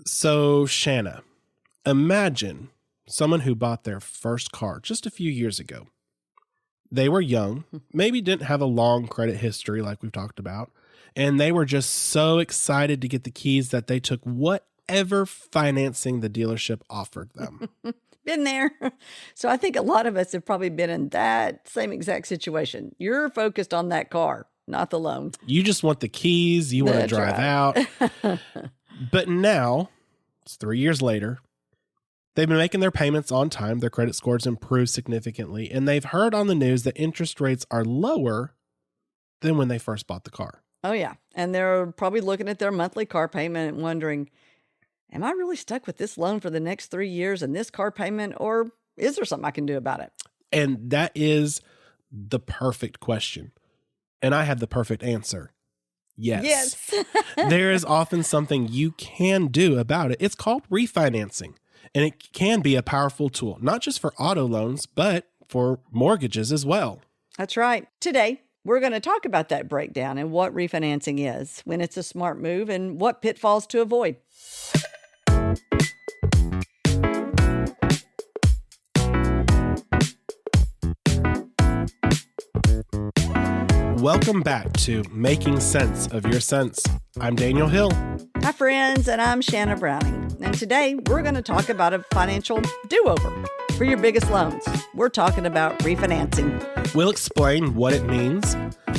So, Shanna, imagine someone who bought their first car just a few years ago. They were young, maybe didn't have a long credit history like we've talked about, and they were just so excited to get the keys that they took whatever financing the dealership offered them. Been there. So I think a lot of us have probably been in that same exact situation. You're focused on that car, not the loan. You just want the keys, you want to That's drive right. out. But now, it's 3 years later, they've been making their payments on time, their credit scores improved significantly, and they've heard on the news that interest rates are lower than when they first bought the car. Oh, yeah. And they're probably looking at their monthly car payment and wondering, am I really stuck with this loan for the next 3 years and this car payment, or is there something I can do about it? And that is the perfect question. And I have the perfect answer. Yes. There is often something you can do about it. It's called refinancing. And it can be a powerful tool, not just for auto loans, but for mortgages as well. That's right. Today, we're going to talk about that breakdown and what refinancing is, when it's a smart move, and what pitfalls to avoid. Welcome back to Making Sense of Your Sense. I'm Daniel Hill. Hi, friends, and I'm Shanna Browning. And today, we're going to talk about a financial do-over for your biggest loans. We're talking about refinancing. We'll explain what it means,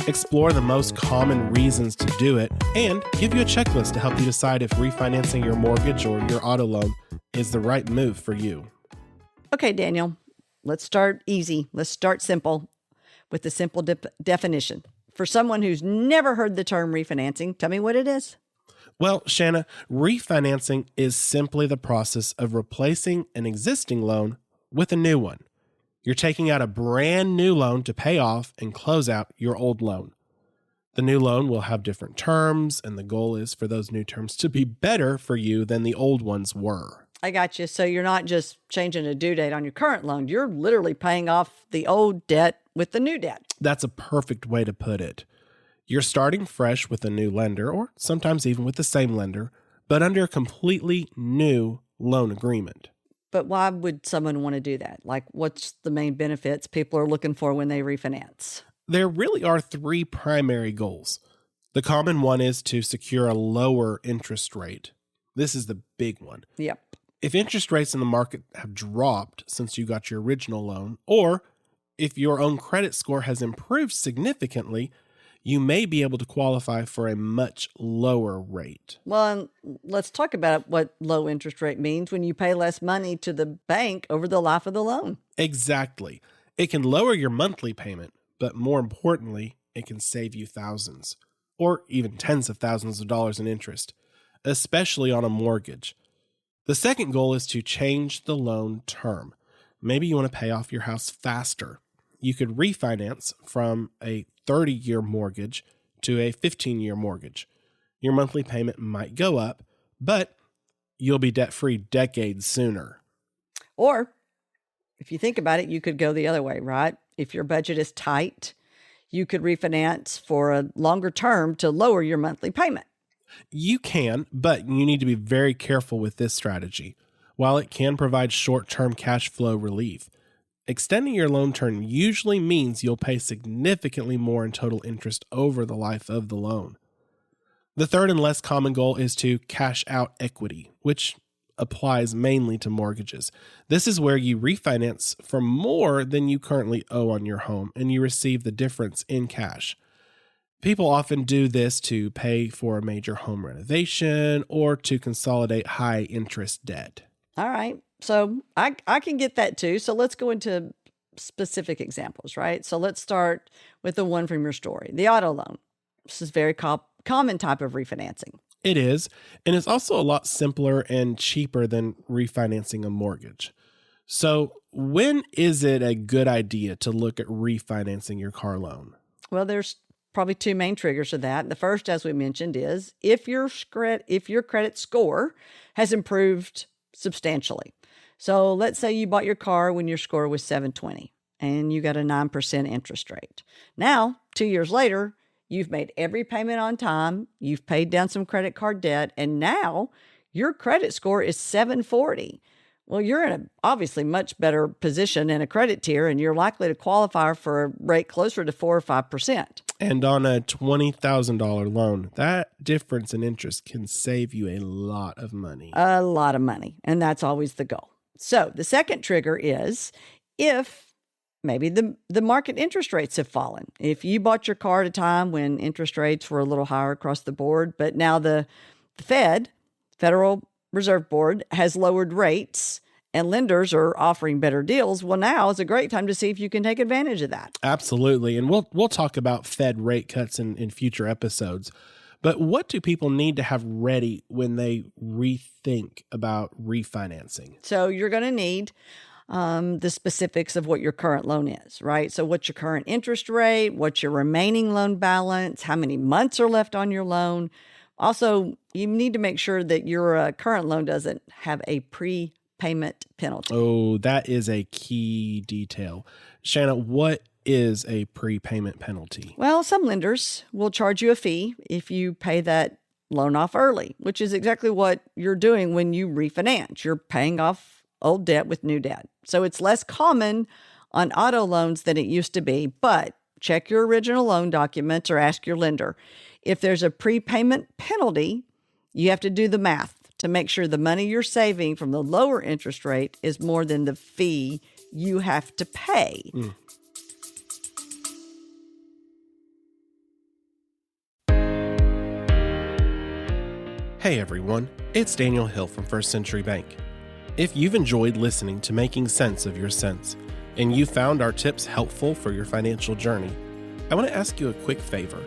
explore the most common reasons to do it, and give you a checklist to help you decide if refinancing your mortgage or your auto loan is the right move for you. Okay, Daniel, let's start easy. Let's start simple with the simple definition. For someone who's never heard the term refinancing, tell me what it is. Well, Shanna, refinancing is simply the process of replacing an existing loan with a new one. You're taking out a brand new loan to pay off and close out your old loan. The new loan will have different terms, and the goal is for those new terms to be better for you than the old ones were. I got you. So you're not just changing a due date on your current loan. You're literally paying off the old debt with the new debt. That's a perfect way to put it. You're starting fresh with a new lender, or sometimes even with the same lender, but under a completely new loan agreement. But why would someone want to do that? Like, what's the main benefits people are looking for when they refinance? There really are three primary goals. The common one is to secure a lower interest rate. This is the big one. Yep. If interest rates in the market have dropped since you got your original loan, or if your own credit score has improved significantly, you may be able to qualify for a much lower rate. Well, let's talk about what low interest rate means when you pay less money to the bank over the life of the loan. Exactly. It can lower your monthly payment, but more importantly, it can save you thousands or even tens of thousands of dollars in interest, especially on a mortgage. The second goal is to change the loan term. Maybe you want to pay off your house faster. You could refinance from a 30-year mortgage to a 15-year mortgage. Your monthly payment might go up, but you'll be debt-free decades sooner. Or, if you think about it, you could go the other way, right? If your budget is tight, you could refinance for a longer term to lower your monthly payment. You can, but you need to be very careful with this strategy. While it can provide short-term cash flow relief, extending your loan term usually means you'll pay significantly more in total interest over the life of the loan. The third and less common goal is to cash out equity, which applies mainly to mortgages. This is where you refinance for more than you currently owe on your home, and you receive the difference in cash. People often do this to pay for a major home renovation or to consolidate high interest debt. All right. So I can get that too. So let's go into specific examples, right? So let's start with the one from your story, the auto loan. This is a very common type of refinancing. It is, and it's also a lot simpler and cheaper than refinancing a mortgage. So when is it a good idea to look at refinancing your car loan? Well, there's probably two main triggers of that. The first, as we mentioned, is if your credit score has improved substantially. So let's say you bought your car when your score was 720 and you got a 9% interest rate. Now, 2 years later, you've made every payment on time, you've paid down some credit card debt, and now your credit score is 740. Well, you're in a obviously much better position in a credit tier, and you're likely to qualify for a rate closer to 4 or 5%. And on a $20,000 loan, that difference in interest can save you a lot of money. A lot of money, and that's always the goal. So the second trigger is if maybe the market interest rates have fallen. If you bought your car at a time when interest rates were a little higher across the board, but now the Federal Reserve Board, has lowered rates and lenders are offering better deals, well, now is a great time to see if you can take advantage of that. Absolutely. And we'll talk about Fed rate cuts in future episodes. But what do people need to have ready when they rethink about refinancing? So you're going to need the specifics of what your current loan is, right? So what's your current interest rate? What's your remaining loan balance? How many months are left on your loan? Also, you need to make sure that your current loan doesn't have a prepayment penalty. Oh, that is a key detail. Shanna, what is a prepayment penalty? Well, some lenders will charge you a fee if you pay that loan off early, which is exactly what you're doing when you refinance. You're paying off old debt with new debt. So it's less common on auto loans than it used to be, but check your original loan documents or ask your lender. If there's a prepayment penalty, you have to do the math to make sure the money you're saving from the lower interest rate is more than the fee you have to pay. Hey everyone, it's Daniel Hill from First Century Bank. If you've enjoyed listening to Making Sense of Your Sense, and you found our tips helpful for your financial journey, I want to ask you a quick favor.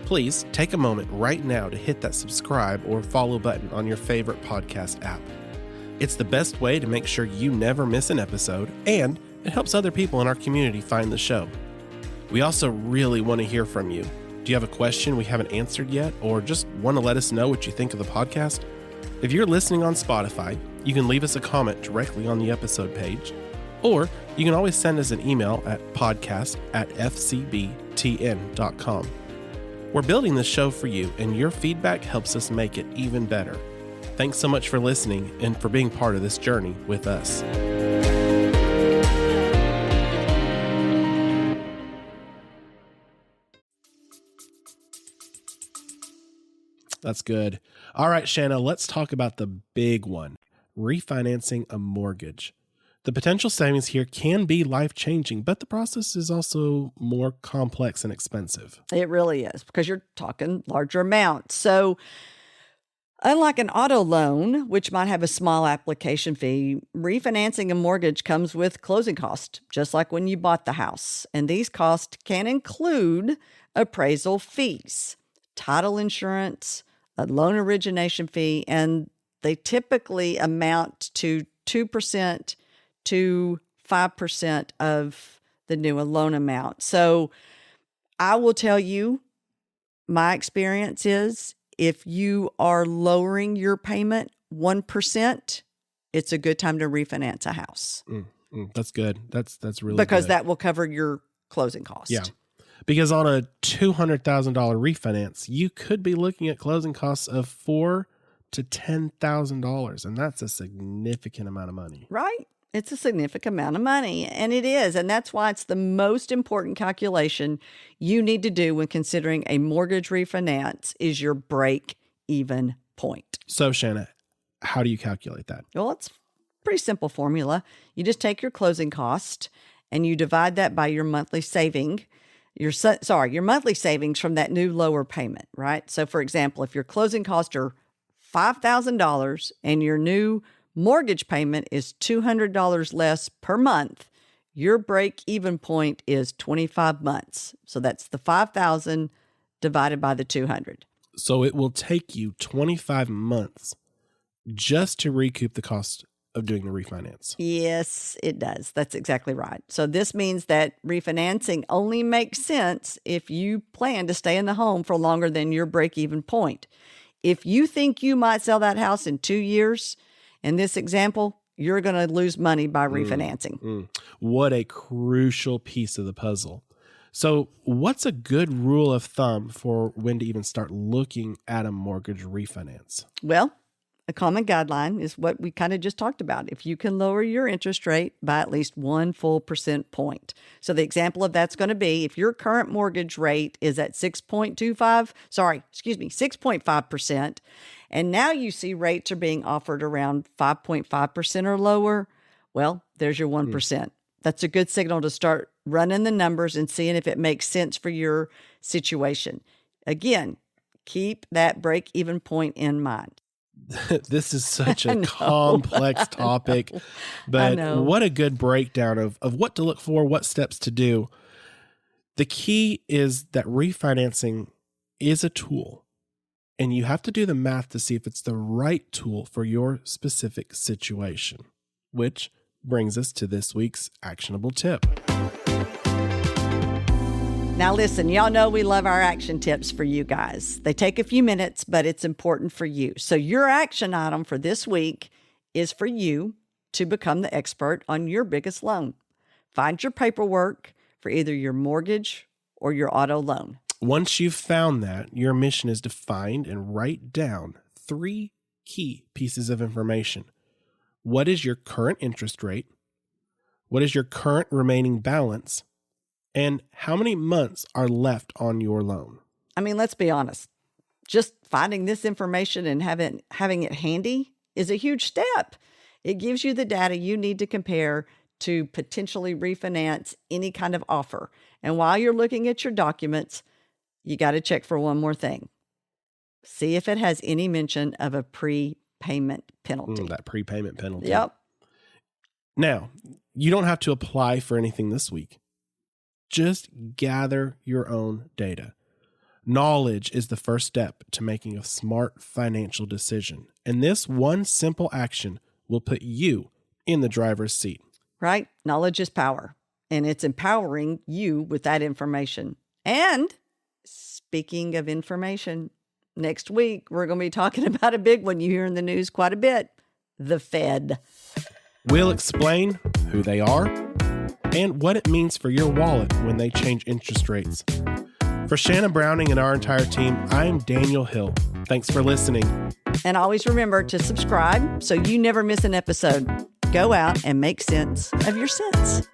Please take a moment right now to hit that subscribe or follow button on your favorite podcast app. It's the best way to make sure you never miss an episode, and it helps other people in our community find the show. We also really want to hear from you. Do you have a question we haven't answered yet, or just want to let us know what you think of the podcast? If you're listening on Spotify, you can leave us a comment directly on the episode page, or you can always send us an email at podcast@fcbtn.com. We're building this show for you, and your feedback helps us make it even better. Thanks so much for listening and for being part of this journey with us. That's good. All right, Shanna, let's talk about the big one, refinancing a mortgage. The potential savings here can be life-changing, but the process is also more complex and expensive. It really is, because you're talking larger amounts. So unlike an auto loan, which might have a small application fee, refinancing a mortgage comes with closing costs, just like when you bought the house. And these costs can include appraisal fees, title insurance, a loan origination fee, and they typically amount to 2% to 5% of the new loan amount. So I will tell you, my experience is if you are lowering your payment 1%, it's a good time to refinance a house. That's good. That's really because good. that will cover your closing cost. Yeah. Because on a $200,000 refinance, you could be looking at closing costs of $4,000 to $10,000, and that's a significant amount of money. Right? It's a significant amount of money, and it is. And that's why it's the most important calculation you need to do when considering a mortgage refinance is your break-even point. So, Shanna, how do you calculate that? Well, it's a pretty simple formula. You just take your closing cost and you divide that by your monthly saving. Your monthly savings from that new lower payment, right? So, for example, if your closing costs are $5,000 and your new mortgage payment is $200 less per month, your break-even point is 25 months. So that's the $5,000 divided by the $200. So it will take you 25 months just to recoup the cost of doing the refinance. Yes, it does. That's exactly right. So this means that refinancing only makes sense if you plan to stay in the home for longer than your break-even point. If you think you might sell that house in 2 years, in this example, you're going to lose money by refinancing. What a crucial piece of the puzzle. So what's a good rule of thumb for when to even start looking at a mortgage refinance? Well, a common guideline is what we kind of just talked about. If you can lower your interest rate by at least 1 full percent point. So the example of that's going to be if your current mortgage rate is at 6.5%, and now you see rates are being offered around 5.5% or lower, well, there's your 1%. That's a good signal to start running the numbers and seeing if it makes sense for your situation. Again, keep that break-even point in mind. This is such a complex topic, but what a good breakdown of what to look for, what steps to do. The key is that refinancing is a tool, and you have to do the math to see if it's the right tool for your specific situation, which brings us to this week's actionable tip. Now listen, y'all know we love our action tips for you guys. They take a few minutes, but it's important for you. So your action item for this week is for you to become the expert on your biggest loan. Find your paperwork for either your mortgage or your auto loan. Once you've found that, your mission is to find and write down 3 key pieces of information. What is your current interest rate? What is your current remaining balance? And how many months are left on your loan? I mean, let's be honest. Just finding this information and having it handy is a huge step. It gives you the data you need to compare to potentially refinance any kind of offer. And while you're looking at your documents, you got to check for one more thing. See if it has any mention of a prepayment penalty. That prepayment penalty. Yep. Now, you don't have to apply for anything this week. Just gather your own data. Knowledge is the first step to making a smart financial decision. And this one simple action will put you in the driver's seat. Right? Knowledge is power. And it's empowering you with that information. And speaking of information, next week we're going to be talking about a big one you hear in the news quite a bit, the Fed. We'll explain who they are and what it means for your wallet when they change interest rates. For Shannon Browning and our entire team, I'm Daniel Hill. Thanks for listening. And always remember to subscribe so you never miss an episode. Go out and make sense of your sense.